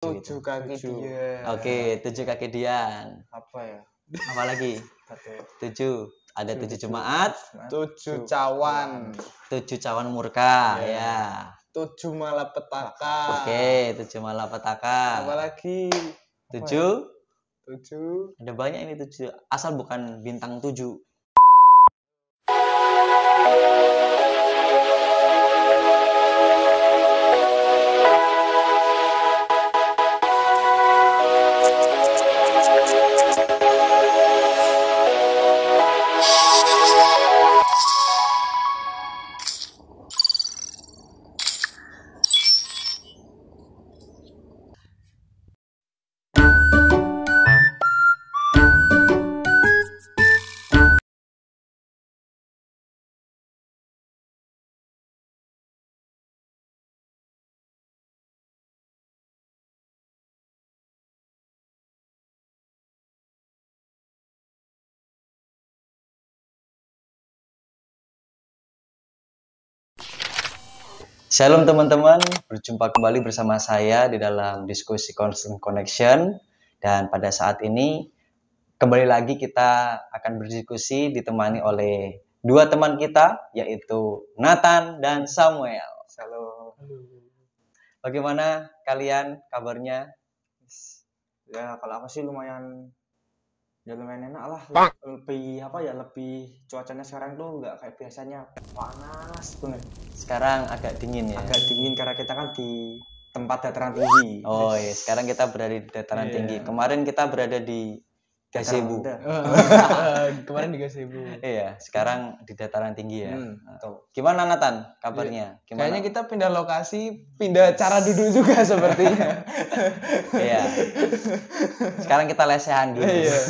Tujuh kaki dia. Oke, 7 kaki Dian. Apa ya? Apa lagi? 7. Ada 7 jemaat, 7 cawan, 7 cawan murka, ya. 7 malapetaka. Oke, 7 malapetaka. Apa lagi? 7. 7. Ada banyak ini 7. Asal bukan bintang 7. Shalom teman-teman, berjumpa kembali bersama saya di dalam diskusi Constant Connection. Dan pada saat ini kembali lagi kita akan berdiskusi ditemani oleh dua teman kita, yaitu Nathan dan Samuel. Halo. Bagaimana kalian kabarnya? Ya kalau apa sih lumayan enak lah. Lebih cuacanya sekarang tuh nggak kayak biasanya panas banget. Sekarang agak dingin ya? Agak dingin karena kita kan di tempat dataran tinggi. Oh iya, sekarang kita berada di dataran tinggi. Kemarin kita berada di Gazebo. Kemarin di Gazebo. Iya, sekarang di dataran tinggi ya. Gimana Nathan kabarnya? Gimana? Kayaknya kita pindah lokasi, pindah cara duduk juga sepertinya. Iya. Sekarang kita lesehan dulu. Iya.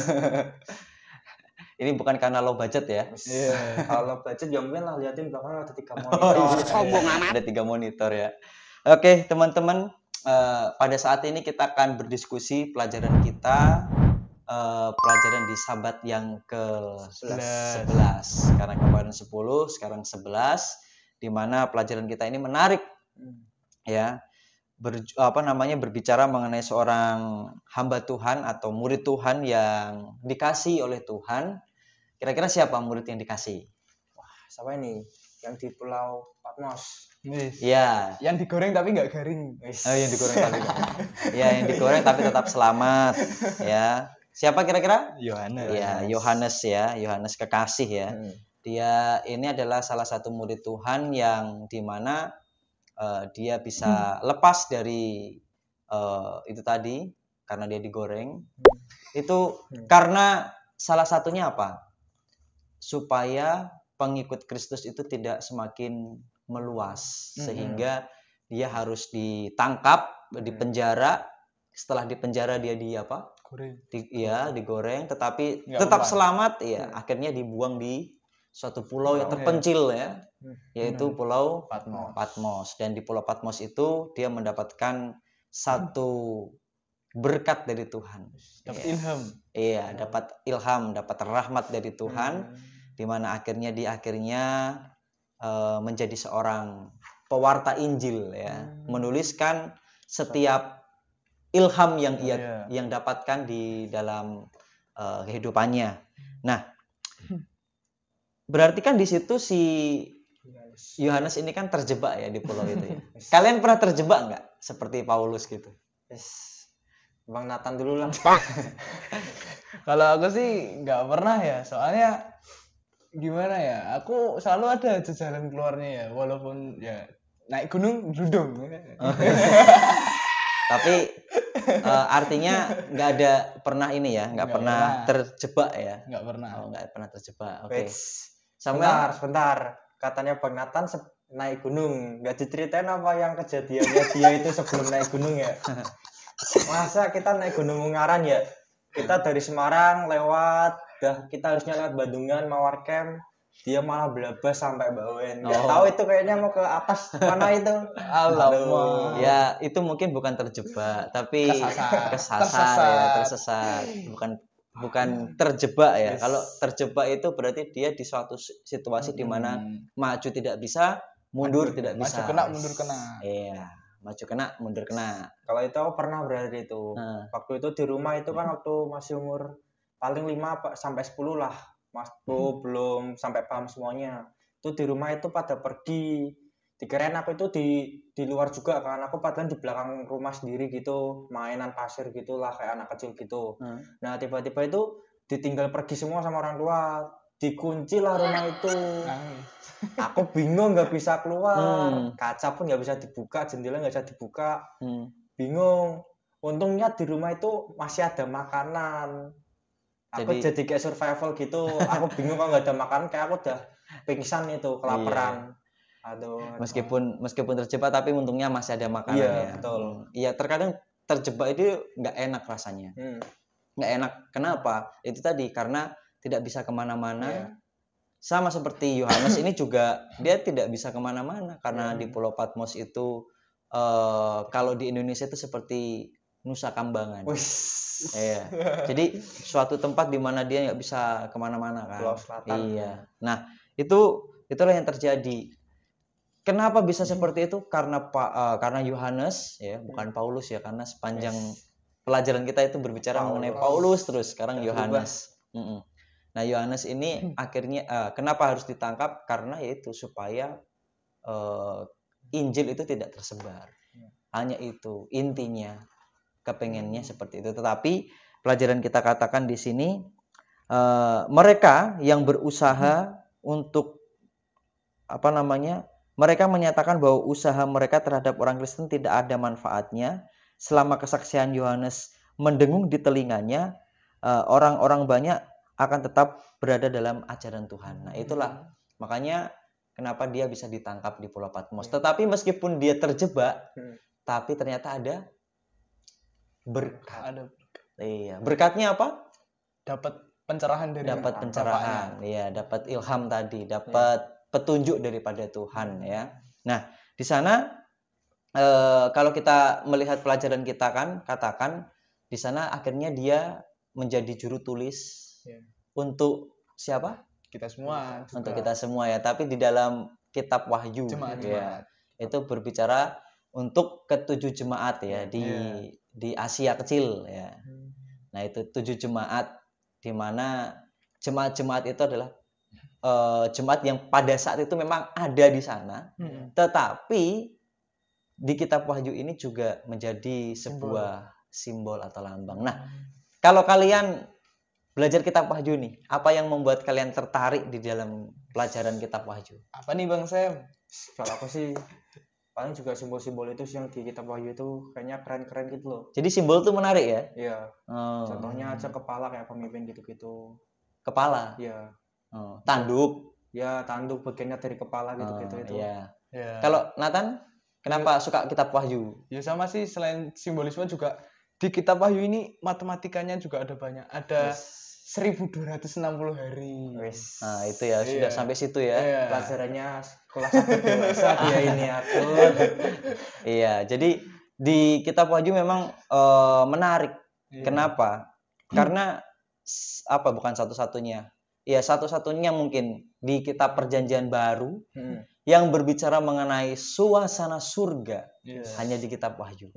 Ini bukan karena low budget ya. Iya. Kalau budget ya mungkin lah, liatin belakang ada 3 monitor. Sombong amat. Ada 3 monitor ya. Oke, teman-teman, pada saat ini kita akan berdiskusi pelajaran kita, pelajaran di Sabat yang ke-11. Karena kemarin 10, sekarang 11, di mana pelajaran kita ini menarik. Ya. Berbicara mengenai seorang hamba Tuhan atau murid Tuhan yang dikasih oleh Tuhan. Kira-kira siapa murid yang dikasih? Wah, siapa ini? Yang di Pulau Patmos. Iya. Yang digoreng tapi nggak garing. Oh, yang digoreng tapi ya, yang digoreng tapi tetap selamat. Ya. Siapa kira-kira? Yohanes. Ya, Yohanes ya, Yohanes kekasih ya. Dia ini adalah salah satu murid Tuhan yang dimana dia bisa lepas dari itu tadi karena dia digoreng. Itu karena salah satunya apa? Supaya pengikut Kristus itu tidak semakin meluas, sehingga dia harus ditangkap, dipenjara. Setelah dipenjara dia digoreng, tetapi tetap selamat ya. Akhirnya dibuang di suatu pulau yang terpencil ya, yaitu Pulau Patmos. Dan di Pulau Patmos itu dia mendapatkan satu berkat dari Tuhan. Dapat ilham. Iya, dapat ilham, dapat rahmat dari Tuhan, di mana akhirnya menjadi seorang pewarta Injil ya, menuliskan setiap ilham yang dapatkan di dalam kehidupannya. Nah, berarti kan di situ si Yohanes ini kan terjebak ya di pulau itu ya. Kalian pernah terjebak nggak seperti Paulus gitu? Bang Nathan dulu lah. Kalau aku sih nggak pernah ya, soalnya gimana ya, aku selalu ada jalan keluarnya ya, walaupun ya naik gunung dudung. Tapi artinya nggak ada pernah ini ya, nggak pernah terjebak ya? Nggak pernah. Oh, nggak pernah terjebak. Oke. Sebentar. Katanya Bang Nathan naik gunung, nggak diceritain apa yang kejadiannya dia itu sebelum naik gunung ya? Masa kita naik Gunung Ungaran ya? Kita dari Semarang lewat, kita harusnya lewat Bandungan, Mawar Camp, dia malah belabas sampai Bawen. Nggak tahu itu kayaknya mau ke atas mana itu. Alamak. Ya, itu mungkin bukan terjebak, tapi tersesat. Bukan terjebak ya. Kalau terjebak itu berarti dia di suatu situasi di mana maju tidak bisa, mundur tidak bisa. Maju kena, mundur kena. Iya. maju kena, mundur kena. Kalau itu aku pernah berada itu. Nah. Waktu itu di rumah itu kan waktu masih umur paling 5 sampai 10 lah. Waktu belum sampai paham semuanya. Itu di rumah itu pada pergi. Dikirain aku itu di luar juga kan. Aku padahal di belakang rumah sendiri gitu, mainan pasir gitulah kayak anak kecil gitu. Nah, tiba-tiba itu ditinggal pergi semua sama orang tua. Dikunci lah rumah itu. Aku bingung nggak bisa keluar, kaca pun nggak bisa dibuka, jendela nggak bisa dibuka, bingung. Untungnya di rumah itu masih ada makanan. Aku jadi kayak survival gitu. Aku bingung kalau nggak ada makanan, kayak aku udah pingsan itu, kelaparan. Aduh. Meskipun terjebak tapi untungnya masih ada makanan. Iya, ya. Betul. Iya, terkadang terjebak itu nggak enak rasanya. Nggak enak. Kenapa? Itu tadi karena tidak bisa kemana-mana. Sama seperti Yohanes ini juga dia tidak bisa kemana-mana karena di Pulau Patmos itu kalau di Indonesia itu seperti Nusa Kambangan. Iya. Jadi suatu tempat di mana dia nggak bisa kemana-mana kan. Pulau Selatan. Iya. Nah itulah yang terjadi. Kenapa bisa seperti itu? Karena Yohanes ya, bukan Paulus ya, karena sepanjang pelajaran kita itu berbicara mengenai Paulus terus. Sekarang Yohanes. Nah, Yohanes ini akhirnya kenapa harus ditangkap? Karena yaitu supaya Injil itu tidak tersebar. Hanya itu intinya, kepengennya seperti itu. Tetapi pelajaran kita katakan di sini mereka yang berusaha untuk mereka menyatakan bahwa usaha mereka terhadap orang Kristen tidak ada manfaatnya. Selama kesaksian Yohanes mendengung di telinganya, orang-orang banyak akan tetap berada dalam ajaran Tuhan. Nah, itulah makanya kenapa dia bisa ditangkap di Pulau Patmos. Tetapi meskipun dia terjebak, tapi ternyata ada berkat. Iya, berkatnya apa? Dapat pencerahan dari pencerahan. Iya, dapat ilham tadi, dapat petunjuk daripada Tuhan ya. Nah, di sana kalau kita melihat pelajaran kita kan, katakan di sana akhirnya dia menjadi juru tulis untuk siapa? Kita semua. Untuk kita semua ya. Tapi di dalam kitab Wahyu ya, itu berbicara untuk ketujuh jemaat ya di Asia Kecil ya. Nah, itu 7 jemaat di mana jemaat-jemaat itu adalah jemaat yang pada saat itu memang ada di sana. Tetapi di kitab Wahyu ini juga menjadi sebuah simbol atau lambang. Nah, kalau kalian belajar kitab Wahyu nih, apa yang membuat kalian tertarik di dalam pelajaran kitab Wahyu? Apa nih Bang Sam? Kalau aku sih paling juga simbol-simbol itu yang di kitab Wahyu itu kayaknya keren-keren gitu loh. Jadi simbol itu menarik ya? Iya. Contohnya aja kepala kayak pemimpin gitu-gitu. Kepala? Iya. Tanduk? Ya, tanduk bagiannya dari kepala gitu-gitu itu. Iya. Kalau Nathan, kenapa suka kitab Wahyu? Ya sama sih, selain simbolisme juga di kitab Wahyu ini matematikanya juga ada banyak. Ada 1260 hari. Nah, itu ya sudah sampai situ ya. Pelajarannya kelas 1 dewasa dia ini aku. Iya, jadi di kitab Wahyu memang menarik. Kenapa? Karena bukan satu-satunya. Ya, satu-satunya mungkin di kitab Perjanjian Baru yang berbicara mengenai suasana surga hanya di kitab Wahyu.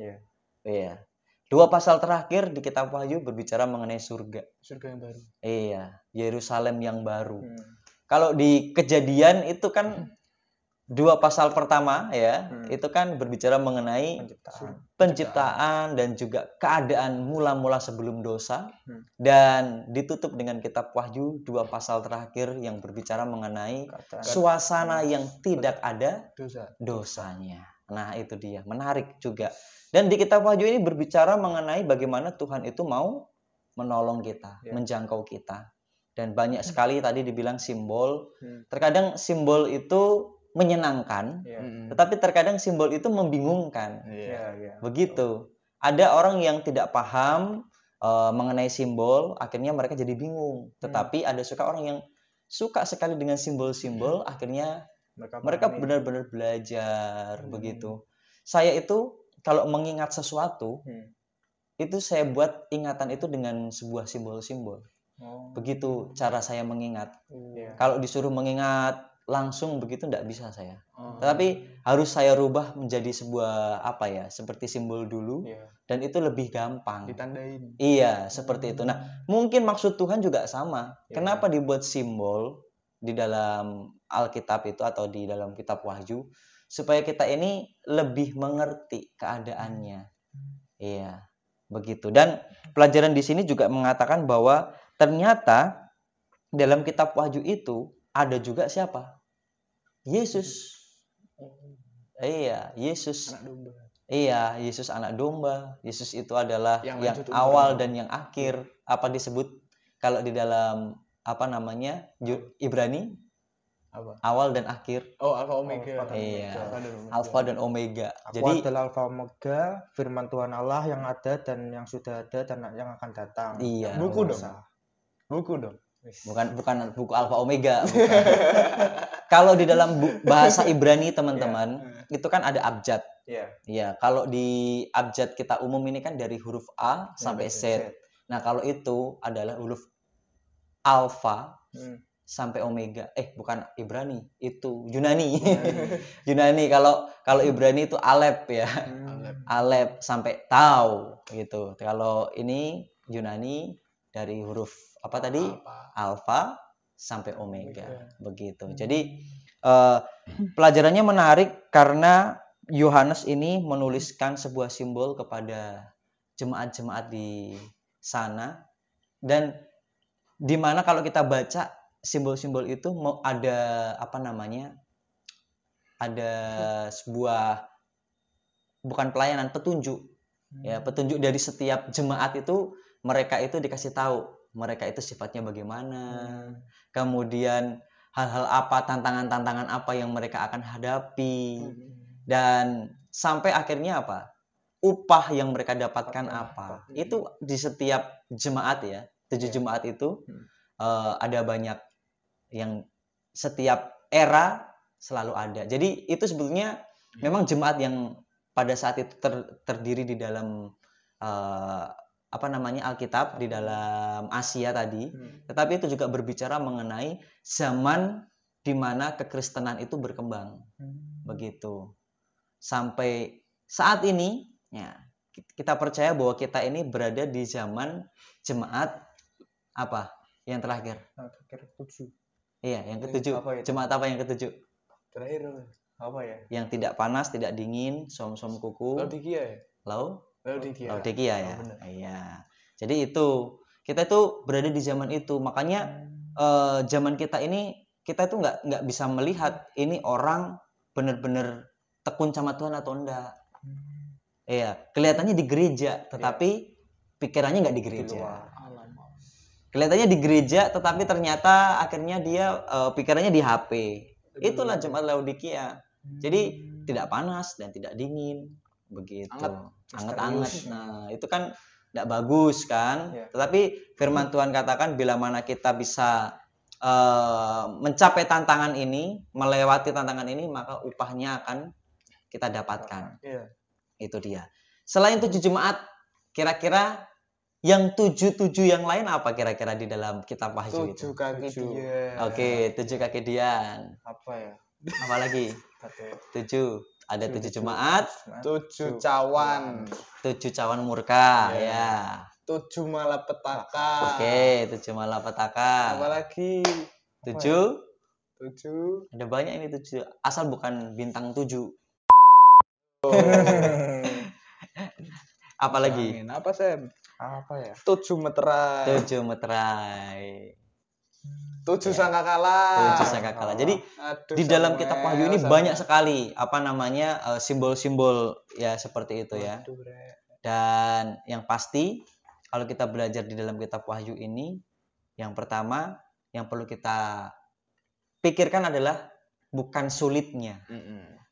Iya. 2 pasal terakhir di kitab Wahyu berbicara mengenai surga. Surga yang baru. Iya, Yerusalem yang baru. Kalau di Kejadian itu kan 2 pasal pertama ya, itu kan berbicara mengenai penciptaan dan juga keadaan mula-mula sebelum dosa. Dan ditutup dengan kitab Wahyu 2 pasal terakhir yang berbicara mengenai suasana yang tidak ada dosanya. Nah, itu dia, menarik juga. Dan di kitab Wahyu ini berbicara mengenai bagaimana Tuhan itu mau menolong kita, menjangkau kita. Dan banyak sekali tadi dibilang simbol. Terkadang simbol itu menyenangkan, tetapi terkadang simbol itu membingungkan. Begitu. Ada orang yang tidak paham mengenai simbol, akhirnya mereka jadi bingung. Tetapi ada orang yang suka sekali dengan simbol-simbol, akhirnya mereka benar-benar belajar begitu. Saya itu kalau mengingat sesuatu, itu saya buat ingatan itu dengan sebuah simbol-simbol. Begitu cara saya mengingat. Kalau disuruh mengingat langsung begitu enggak bisa saya. Oh. Tetapi harus saya rubah menjadi sebuah apa ya, seperti simbol dulu Iya, dan itu lebih gampang. ditandain. Iya, seperti itu. Nah, mungkin maksud Tuhan juga sama. Iya. Kenapa dibuat simbol di dalam Alkitab itu atau di dalam kitab Wahyu supaya kita ini lebih mengerti keadaannya. Iya, begitu. Dan pelajaran di sini juga mengatakan bahwa ternyata dalam kitab Wahyu itu ada juga siapa? Yesus. Iya, Yesus. Anak domba. Iya, Yesus anak domba. Yesus itu adalah Yang yang lanjut awal umur. dan yang akhir. Apa disebut kalau di dalam apa namanya? Ibrani? Apa? Awal dan akhir. Oh, Alpha Omega. Alpha dan Iya. Omega. Alfa dan Omega. Aku Jadi adalah Alfa Omega, firman Tuhan Allah yang ada dan yang sudah ada dan yang akan datang. Iya. Yang Buku dong. kuasa. Buku dong. bukan buku Alfa Omega. Bukan. Kalau di dalam bahasa Ibrani teman-teman, itu kan ada abjad. Iya. Iya, kalau di abjad kita umum ini kan dari huruf A sampai Z. Nah, kalau itu adalah huruf alfa sampai omega. Bukan Ibrani, itu Yunani. Yunani kalau Ibrani itu alep ya. Alep sampai tau gitu. Kalau ini Yunani dari huruf apa tadi? Alfa sampai omega. Begitu. Jadi pelajarannya menarik karena Yohanes ini menuliskan sebuah simbol kepada jemaat-jemaat di sana, dan di mana kalau kita baca simbol-simbol itu mau ada apa namanya, ada sebuah bukan pelayanan, petunjuk ya, petunjuk dari setiap jemaat itu. Mereka itu dikasih tahu mereka itu sifatnya bagaimana, kemudian hal-hal apa, tantangan-tantangan apa yang mereka akan hadapi, dan sampai akhirnya apa, upah yang mereka dapatkan apa. Itu di setiap jemaat ya, 7 jemaat itu ada banyak yang setiap era selalu ada. Jadi itu sebetulnya memang jemaat yang pada saat itu terdiri di dalam apa namanya, Alkitab di dalam Asia tadi, tetapi itu juga berbicara mengenai zaman di mana kekristenan itu berkembang. Begitu. Sampai saat ini ya, kita percaya bahwa kita ini berada di zaman jemaat apa? Yang terakhir. Terakhir 7. Iya, yang ketujuh. Jemaat apa yang ketujuh? Terakhir Apa ya? Yang tidak panas, tidak dingin, som-som kuku. Laodikia ya? Laodikia ya. Iya. Jadi itu kita itu berada di zaman itu. Makanya zaman kita ini kita itu nggak bisa melihat ini orang benar-benar tekun sama Tuhan atau enggak. Iya, kelihatannya di gereja, tetapi pikirannya nggak di gereja. Kelihatannya di gereja, tetapi ternyata akhirnya dia pikirannya di HP. Itulah jemaat Laodikia. Jadi tidak panas dan tidak dingin, begitu. Anget-anget. Nah, itu kan tidak bagus kan. Tetapi firman Tuhan katakan bila mana kita bisa mencapai tantangan ini, melewati tantangan ini, maka upahnya akan kita dapatkan. Itu dia. Selain 7 jemaat, kira-kira yang 7 yang lain apa kira-kira di dalam kitab Wahyu itu? 7 kaki Dian. Oke, 7 kaki Dian. Apa ya? Apa lagi? 7. Ada 7 jemaat, 7 cawan. 7 cawan murka, ya. 7 malapetaka. Oke, 7 malapetaka. Apa lagi? 7. Ada banyak ini 7. Asal bukan bintang 7. Apa lagi? Apa, Sam? Apa ya? 7 meterai. 7 meterai. 7 sangkakala. 7 sangkakala. Jadi di dalam kitab Wahyu ini banyak sekali apa namanya simbol-simbol ya seperti itu ya. Dan yang pasti kalau kita belajar di dalam kitab Wahyu ini, yang pertama yang perlu kita pikirkan adalah bukan sulitnya.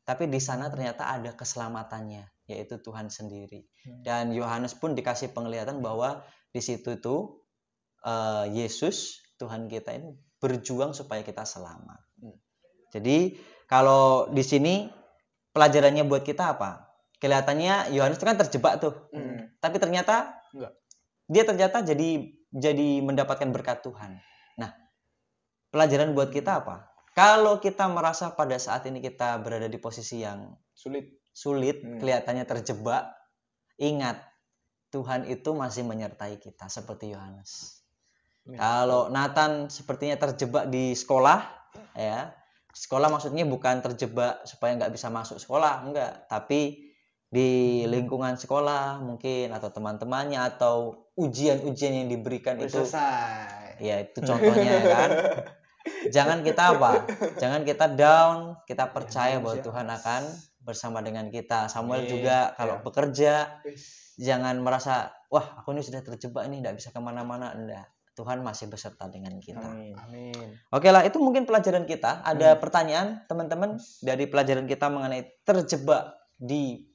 Tapi di sana ternyata ada keselamatannya, yaitu Tuhan sendiri. Dan Yohanes pun dikasih penglihatan bahwa di situ tuh Yesus Tuhan kita ini berjuang supaya kita selamat. Jadi kalau di sini pelajarannya buat kita apa? Kelihatannya Yohanes itu kan terjebak tuh, tapi ternyata enggak. Dia ternyata jadi mendapatkan berkat Tuhan. Nah, pelajaran buat kita apa? Kalau kita merasa pada saat ini kita berada di posisi yang sulit, kelihatannya terjebak, ingat Tuhan itu masih menyertai kita seperti Yohanes. Kalau Nathan sepertinya terjebak di sekolah, ya, sekolah maksudnya bukan terjebak supaya nggak bisa masuk sekolah, enggak, tapi di lingkungan sekolah mungkin atau teman-temannya atau ujian-ujian yang diberikan itu, ya itu contohnya kan. Jangan kita down, kita percaya bahwa Tuhan akan bersama dengan kita. Samuel juga kalau bekerja, jangan merasa, wah aku ini sudah terjebak ini, tidak bisa kemana-mana. Enggak, Tuhan masih beserta dengan kita. Amin. Oke lah, itu mungkin pelajaran kita. Ada pertanyaan teman-teman dari pelajaran kita mengenai terjebak di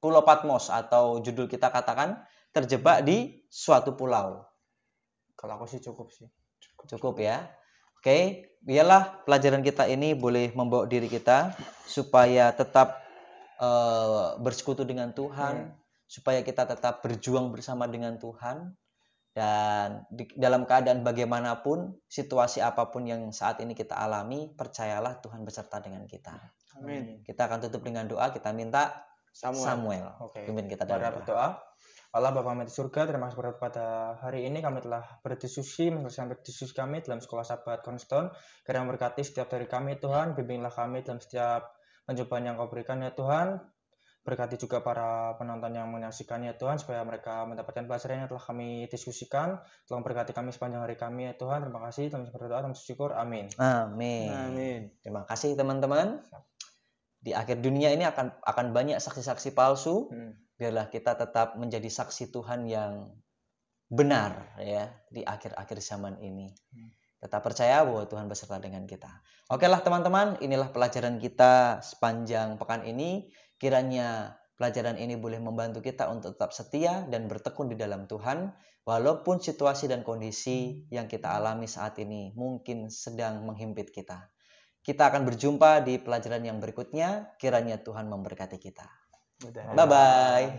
Pulau Patmos, atau judul kita katakan terjebak di suatu pulau. Kalau aku sih cukup sih. Cukup ya. Oke, biarlah pelajaran kita ini boleh membawa diri kita supaya tetap bersekutu dengan Tuhan, supaya kita tetap berjuang bersama dengan Tuhan, dan dalam keadaan bagaimanapun, situasi apapun yang saat ini kita alami, percayalah Tuhan beserta dengan kita. Amin. Kita akan tutup dengan doa. Kita minta Samuel pimpin kita dalam berdoa. Allah Bapa kami di surga, terima kasih pada hari ini kami telah berdiskusi, menyelesaikan diskusi kami dalam sekolah Sahabat Cornerstone. Kiranya memberkati setiap dari kami Tuhan, bimbinglah kami dalam setiap pencobaan yang Kau berikan ya Tuhan. Berkati juga para penonton yang menyaksikannya Tuhan, supaya mereka mendapatkan pelajaran yang telah kami diskusikan. Tolong berkati kami sepanjang hari kami ya Tuhan. Terima kasih, Tuhan berdoa, Tuhan bersyukur. Amin. Amin. Terima kasih teman-teman. Di akhir dunia ini akan banyak saksi-saksi palsu. Biarlah kita tetap menjadi saksi Tuhan yang benar ya di akhir-akhir zaman ini. Tetap percaya bahwa Tuhan beserta dengan kita. Oke lah teman-teman, inilah pelajaran kita sepanjang pekan ini. Kiranya pelajaran ini boleh membantu kita untuk tetap setia dan bertekun di dalam Tuhan, walaupun situasi dan kondisi yang kita alami saat ini mungkin sedang menghimpit kita. Kita akan berjumpa di pelajaran yang berikutnya. Kiranya Tuhan memberkati kita. Bye-bye.